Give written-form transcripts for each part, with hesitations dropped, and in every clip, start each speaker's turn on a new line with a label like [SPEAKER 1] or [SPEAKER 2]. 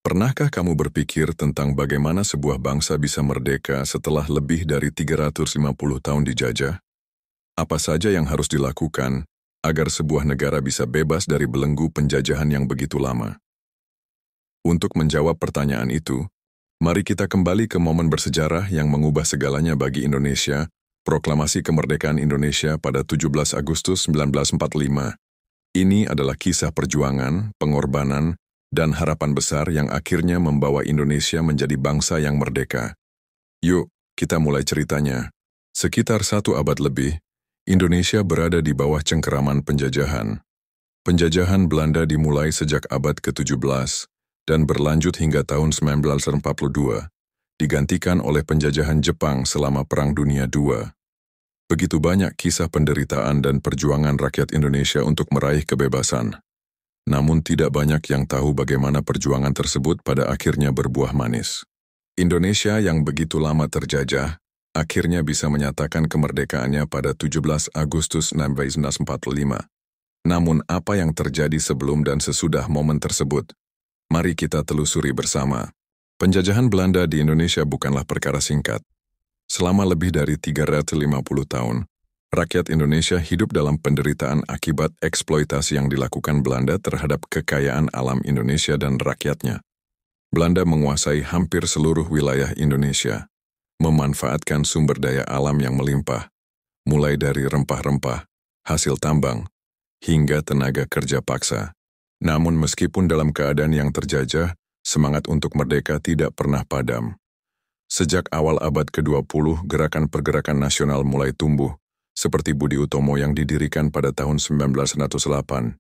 [SPEAKER 1] Pernahkah kamu berpikir tentang bagaimana sebuah bangsa bisa merdeka setelah lebih dari 350 tahun dijajah? Apa saja yang harus dilakukan agar sebuah negara bisa bebas dari belenggu penjajahan yang begitu lama? Untuk menjawab pertanyaan itu, mari kita kembali ke momen bersejarah yang mengubah segalanya bagi Indonesia, Proklamasi Kemerdekaan Indonesia pada 17 Agustus 1945. Ini adalah kisah perjuangan, pengorbanan, dan harapan besar yang akhirnya membawa Indonesia menjadi bangsa yang merdeka. Yuk, kita mulai ceritanya. Sekitar 1 abad lebih, Indonesia berada di bawah cengkeraman penjajahan. Penjajahan Belanda dimulai sejak abad ke-17 dan berlanjut hingga tahun 1942, digantikan oleh penjajahan Jepang selama Perang Dunia II. Begitu banyak kisah penderitaan dan perjuangan rakyat Indonesia untuk meraih kebebasan. Namun tidak banyak yang tahu bagaimana perjuangan tersebut pada akhirnya berbuah manis. Indonesia yang begitu lama terjajah, akhirnya bisa menyatakan kemerdekaannya pada 17 Agustus 1945. Namun apa yang terjadi sebelum dan sesudah momen tersebut? Mari kita telusuri bersama. Penjajahan Belanda di Indonesia bukanlah perkara singkat. Selama lebih dari 350 tahun, rakyat Indonesia hidup dalam penderitaan akibat eksploitasi yang dilakukan Belanda terhadap kekayaan alam Indonesia dan rakyatnya. Belanda menguasai hampir seluruh wilayah Indonesia, memanfaatkan sumber daya alam yang melimpah, mulai dari rempah-rempah, hasil tambang, hingga tenaga kerja paksa. Namun meskipun dalam keadaan yang terjajah, semangat untuk merdeka tidak pernah padam. Sejak awal abad ke-20, gerakan-pergerakan nasional mulai tumbuh, seperti Budi Utomo yang didirikan pada tahun 1908.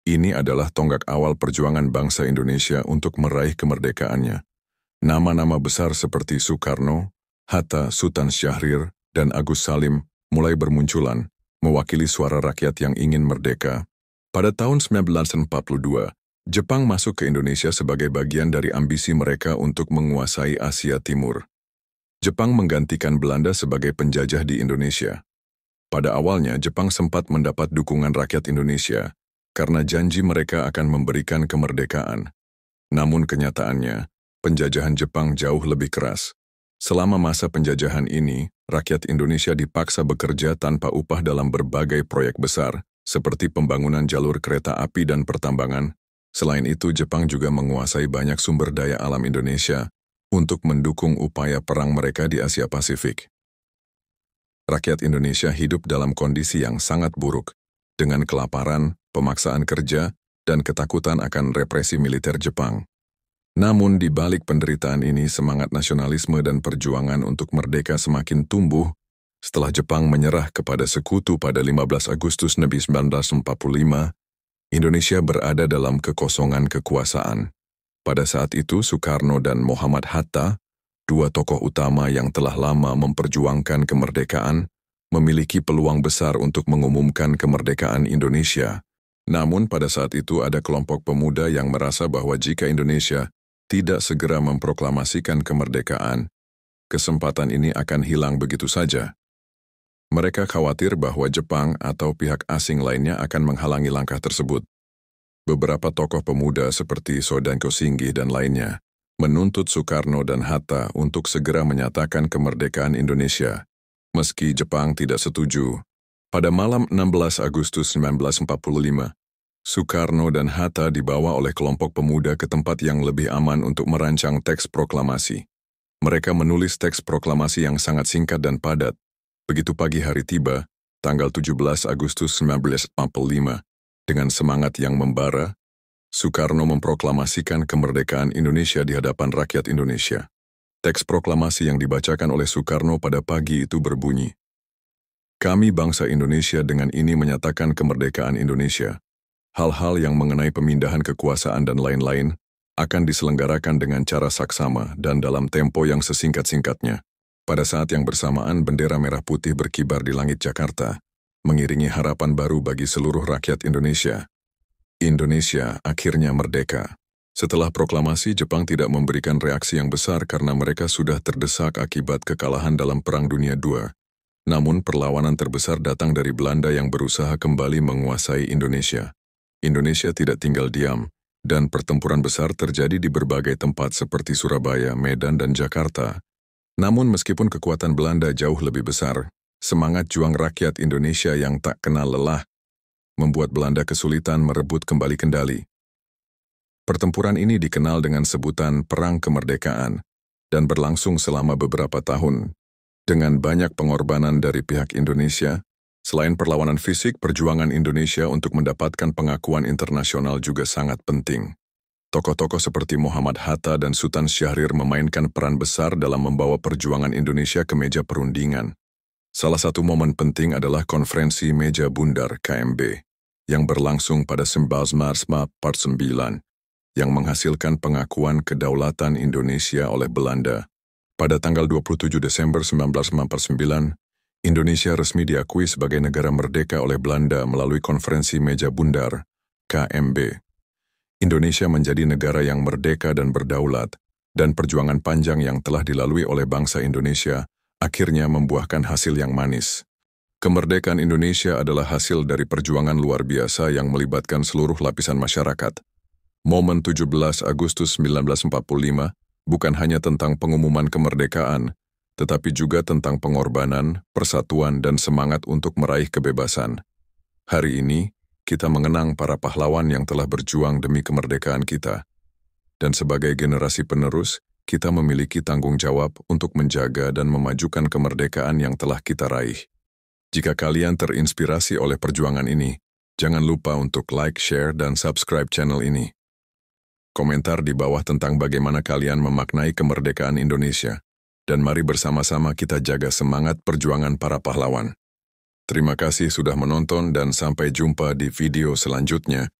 [SPEAKER 1] Ini adalah tonggak awal perjuangan bangsa Indonesia untuk meraih kemerdekaannya. Nama-nama besar seperti Soekarno, Hatta, Sultan Syahrir, dan Agus Salim mulai bermunculan, mewakili suara rakyat yang ingin merdeka. Pada tahun 1942, Jepang masuk ke Indonesia sebagai bagian dari ambisi mereka untuk menguasai Asia Timur. Jepang menggantikan Belanda sebagai penjajah di Indonesia. Pada awalnya, Jepang sempat mendapat dukungan rakyat Indonesia karena janji mereka akan memberikan kemerdekaan. Namun kenyataannya, penjajahan Jepang jauh lebih keras. Selama masa penjajahan ini, rakyat Indonesia dipaksa bekerja tanpa upah dalam berbagai proyek besar, seperti pembangunan jalur kereta api dan pertambangan. Selain itu, Jepang juga menguasai banyak sumber daya alam Indonesia untuk mendukung upaya perang mereka di Asia Pasifik. Rakyat Indonesia hidup dalam kondisi yang sangat buruk, dengan kelaparan, pemaksaan kerja, dan ketakutan akan represi militer Jepang. Namun di balik penderitaan ini, semangat nasionalisme dan perjuangan untuk merdeka semakin tumbuh setelah Jepang menyerah kepada sekutu pada 15 Agustus 1945. Indonesia berada dalam kekosongan kekuasaan. Pada saat itu, Soekarno dan Muhammad Hatta, dua tokoh utama yang telah lama memperjuangkan kemerdekaan, memiliki peluang besar untuk mengumumkan kemerdekaan Indonesia. Namun pada saat itu ada kelompok pemuda yang merasa bahwa jika Indonesia tidak segera memproklamasikan kemerdekaan, kesempatan ini akan hilang begitu saja. Mereka khawatir bahwa Jepang atau pihak asing lainnya akan menghalangi langkah tersebut. Beberapa tokoh pemuda seperti Soedanko Singgih dan lainnya menuntut Soekarno dan Hatta untuk segera menyatakan kemerdekaan Indonesia, meski Jepang tidak setuju. Pada malam 16 Agustus 1945, Soekarno dan Hatta dibawa oleh kelompok pemuda ke tempat yang lebih aman untuk merancang teks proklamasi. Mereka menulis teks proklamasi yang sangat singkat dan padat. Begitu pagi hari tiba, tanggal 17 Agustus 1945, dengan semangat yang membara, Soekarno memproklamasikan kemerdekaan Indonesia di hadapan rakyat Indonesia. Teks proklamasi yang dibacakan oleh Soekarno pada pagi itu berbunyi, "Kami bangsa Indonesia dengan ini menyatakan kemerdekaan Indonesia. Hal-hal yang mengenai pemindahan kekuasaan dan lain-lain akan diselenggarakan dengan cara saksama dan dalam tempo yang sesingkat-singkatnya." Pada saat yang bersamaan, bendera merah putih berkibar di langit Jakarta, mengiringi harapan baru bagi seluruh rakyat Indonesia. Indonesia akhirnya merdeka. Setelah proklamasi, Jepang tidak memberikan reaksi yang besar karena mereka sudah terdesak akibat kekalahan dalam Perang Dunia II. Namun perlawanan terbesar datang dari Belanda yang berusaha kembali menguasai Indonesia. Indonesia tidak tinggal diam. dan pertempuran besar terjadi di berbagai tempat seperti Surabaya, Medan, dan Jakarta. Namun meskipun kekuatan Belanda jauh lebih besar, semangat juang rakyat Indonesia yang tak kenal lelah membuat Belanda kesulitan merebut kembali kendali. Pertempuran ini dikenal dengan sebutan Perang Kemerdekaan dan berlangsung selama beberapa tahun. Dengan banyak pengorbanan dari pihak Indonesia, selain perlawanan fisik, perjuangan Indonesia untuk mendapatkan pengakuan internasional juga sangat penting. Tokoh-tokoh seperti Muhammad Hatta dan Sultan Syahrir memainkan peran besar dalam membawa perjuangan Indonesia ke meja perundingan. Salah satu momen penting adalah konferensi Meja Bundar KMB yang berlangsung pada 19 Maret 1949 yang menghasilkan pengakuan kedaulatan Indonesia oleh Belanda. Pada tanggal 27 Desember 1949, Indonesia resmi diakui sebagai negara merdeka oleh Belanda melalui konferensi Meja Bundar KMB. Indonesia menjadi negara yang merdeka dan berdaulat, dan perjuangan panjang yang telah dilalui oleh bangsa Indonesia akhirnya membuahkan hasil yang manis. Kemerdekaan Indonesia adalah hasil dari perjuangan luar biasa yang melibatkan seluruh lapisan masyarakat. Momen 17 Agustus 1945 bukan hanya tentang pengumuman kemerdekaan, tetapi juga tentang pengorbanan, persatuan, dan semangat untuk meraih kebebasan. Hari ini, kita mengenang para pahlawan yang telah berjuang demi kemerdekaan kita. Dan sebagai generasi penerus, kita memiliki tanggung jawab untuk menjaga dan memajukan kemerdekaan yang telah kita raih. Jika kalian terinspirasi oleh perjuangan ini, jangan lupa untuk like, share, dan subscribe channel ini. Komentar di bawah tentang bagaimana kalian memaknai kemerdekaan Indonesia. Dan mari bersama-sama kita jaga semangat perjuangan para pahlawan. Terima kasih sudah menonton dan sampai jumpa di video selanjutnya.